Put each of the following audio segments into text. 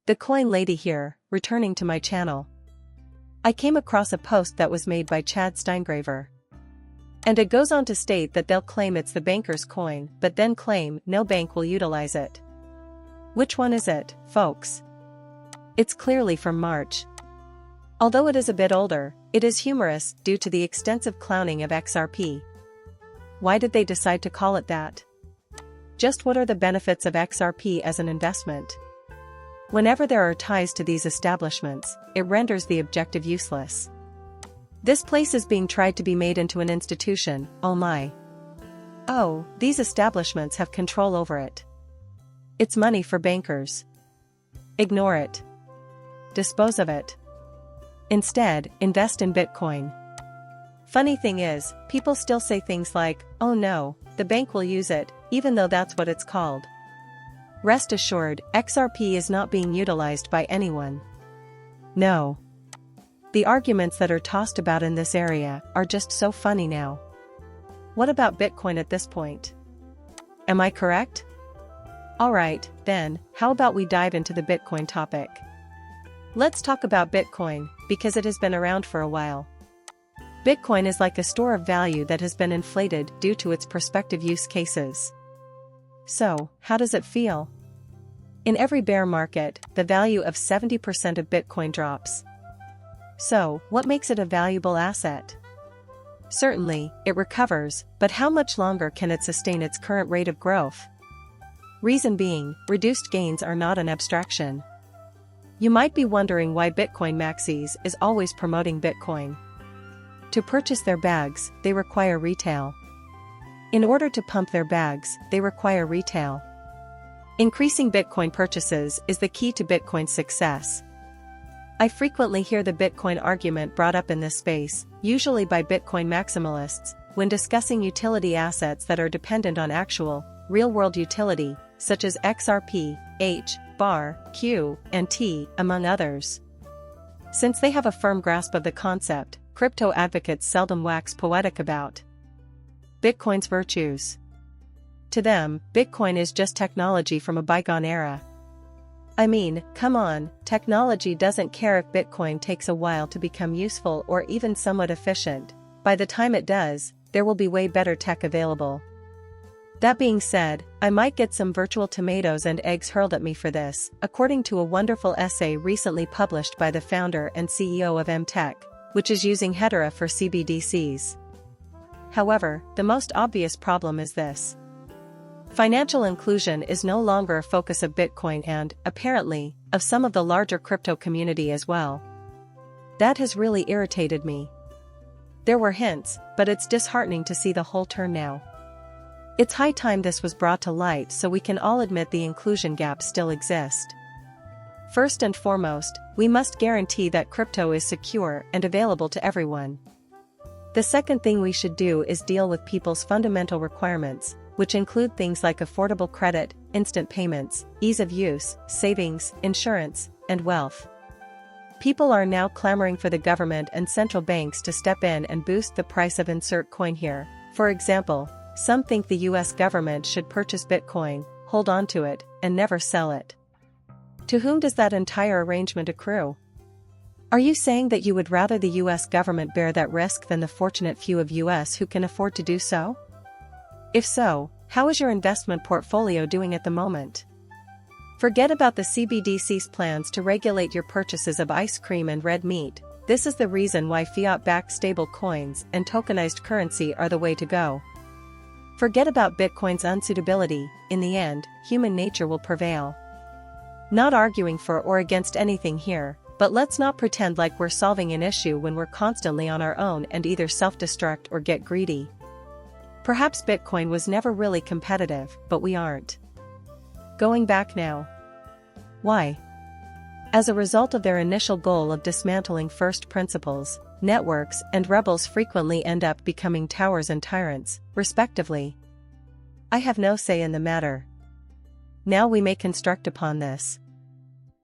The coin lady here, returning to my channel. I came across a post that was made by Chad Steingraver. And it goes on to state that they'll claim it's the banker's coin, but then claim no bank will utilize it. Which one is it, folks? It's clearly from March. Although it is a bit older, it is humorous due to the extensive clowning of XRP. Why did they decide to call it that? Just what are the benefits of XRP as an investment? Whenever there are ties to these establishments, it renders the objective useless. This place is being tried to be made into an institution, oh my. Oh, these establishments have control over it. It's money for bankers. Ignore it. Dispose of it. Instead, invest in Bitcoin. Funny thing is, people still say things like, oh no, the bank will use it, even though that's what it's called. Rest assured, XRP is not being utilized by anyone. No. The arguments that are tossed about in this area are just so funny now. What about Bitcoin at this point? Am I correct? Alright, then, how about we dive into the Bitcoin topic? Let's talk about Bitcoin, because it has been around for a while. Bitcoin is like a store of value that has been inflated due to its prospective use cases. So, how does it feel? In every bear market, the value of 70% of Bitcoin drops. So, what makes it a valuable asset? Certainly, it recovers, but how much longer can it sustain its current rate of growth? Reason being, reduced gains are not an abstraction. You might be wondering why Bitcoin Maxis is always promoting Bitcoin. To purchase their bags, they require retail. In order to pump their bags, they require retail. Increasing Bitcoin purchases is the key to Bitcoin's success. I frequently hear the Bitcoin argument brought up in this space, usually by Bitcoin maximalists, when discussing utility assets that are dependent on actual, real-world utility, such as XRP, H, bar, Q, and T, among others. Since they have a firm grasp of the concept, crypto advocates seldom wax poetic about Bitcoin's virtues. To them, Bitcoin is just technology from a bygone era. I mean, come on, technology doesn't care if Bitcoin takes a while to become useful or even somewhat efficient. By the time it does, there will be way better tech available. That being said, I might get some virtual tomatoes and eggs hurled at me for this, according to a wonderful essay recently published by the founder and CEO of MTech, which is using Hedera for CBDCs. However, the most obvious problem is this. Financial inclusion is no longer a focus of Bitcoin and, apparently, of some of the larger crypto community as well. That has really irritated me. There were hints, but it's disheartening to see the whole turn now. It's high time this was brought to light so we can all admit the inclusion gaps still exist. First and foremost, we must guarantee that crypto is secure and available to everyone. The second thing we should do is deal with people's fundamental requirements, which include things like affordable credit, instant payments, ease of use, savings, insurance, and wealth. People are now clamoring for the government and central banks to step in and boost the price of insert coin here. For example, some think the US government should purchase Bitcoin, hold on to it, and never sell it. To whom does that entire arrangement accrue? Are you saying that you would rather the US government bear that risk than the fortunate few of US who can afford to do so? If so, how is your investment portfolio doing at the moment? Forget about the CBDC's plans to regulate your purchases of ice cream and red meat. This is the reason why fiat-backed stable coins and tokenized currency are the way to go. Forget about Bitcoin's unsuitability. In the end, human nature will prevail. Not arguing for or against anything here, but let's not pretend like we're solving an issue when we're constantly on our own and either self-destruct or get greedy. Perhaps Bitcoin was never really competitive, but we aren't. Going back now. Why? As a result of their initial goal of dismantling first principles, networks and rebels frequently end up becoming towers and tyrants, respectively. I have no say in the matter. Now we may construct upon this.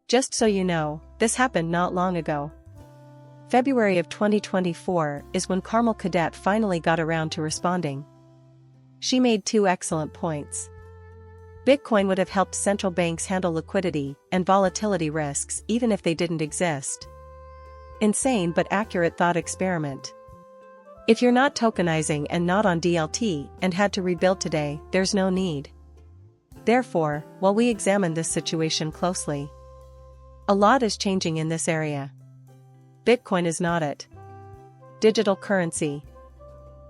Just so you know, this happened not long ago. February of 2024 is when Carmel Cadet finally got around to responding. She made two excellent points. Bitcoin would have helped central banks handle liquidity and volatility risks even if they didn't exist. Insane but accurate thought experiment. If you're not tokenizing and not on DLT and had to rebuild today, there's no need. Therefore, while we examine this situation closely, a lot is changing in this area. Bitcoin is not it. Digital currency.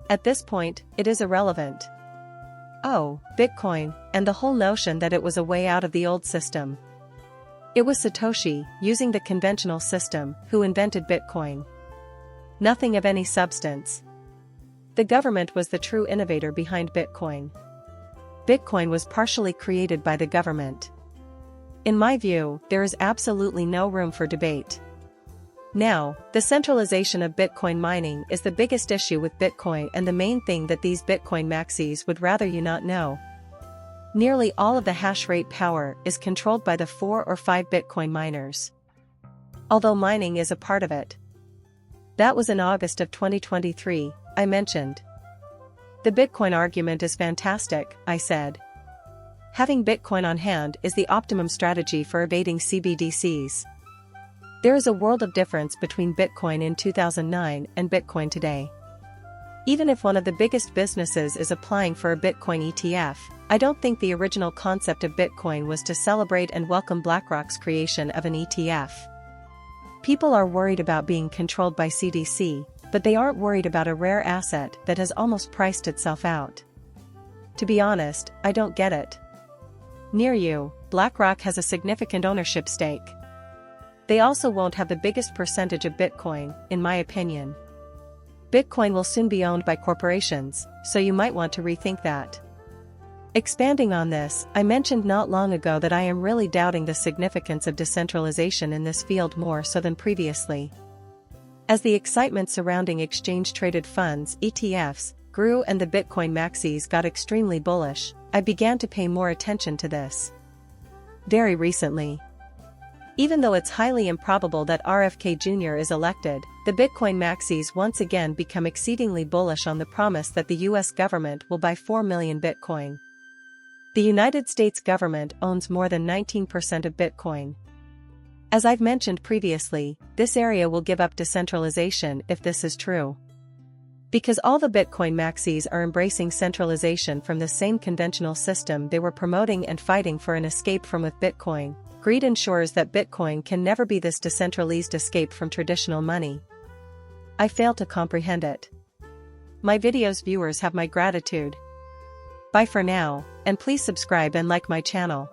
At this point, it is irrelevant. Oh, Bitcoin, and the whole notion that it was a way out of the old system. It was Satoshi, using the conventional system, who invented Bitcoin. Nothing of any substance. The government was the true innovator behind Bitcoin. Bitcoin was partially created by the government. In my view, there is absolutely no room for debate. Now, the centralization of Bitcoin mining is the biggest issue with Bitcoin and the main thing that these Bitcoin maxis would rather you not know. Nearly all of the hash rate power is controlled by the 4 or 5 Bitcoin miners. Although mining is a part of it. That was in August of 2023, I mentioned. The Bitcoin argument is fantastic, I said. Having Bitcoin on hand is the optimum strategy for evading CBDCs. There is a world of difference between Bitcoin in 2009 and Bitcoin today. Even if one of the biggest businesses is applying for a Bitcoin ETF, I don't think the original concept of Bitcoin was to celebrate and welcome BlackRock's creation of an ETF. People are worried about being controlled by CDC, but they aren't worried about a rare asset that has almost priced itself out. To be honest, I don't get it. Near you, BlackRock has a significant ownership stake. They also won't have the biggest percentage of Bitcoin, in my opinion. Bitcoin will soon be owned by corporations, so you might want to rethink that. Expanding on this, I mentioned not long ago that I am really doubting the significance of decentralization in this field more so than previously. As the excitement surrounding exchange-traded funds (ETFs) grew and the Bitcoin maxis got extremely bullish, I began to pay more attention to this. Very recently. Even though it's highly improbable that RFK Jr. is elected, the Bitcoin maxis once again become exceedingly bullish on the promise that the US government will buy 4 million Bitcoin. The United States government owns more than 19% of Bitcoin. As I've mentioned previously, this area will give up decentralization if this is true. Because all the Bitcoin maxis are embracing centralization from the same conventional system they were promoting and fighting for an escape from with Bitcoin, greed ensures that Bitcoin can never be this decentralized escape from traditional money. I fail to comprehend it. My video's viewers have my gratitude. Bye for now, and please subscribe and like my channel.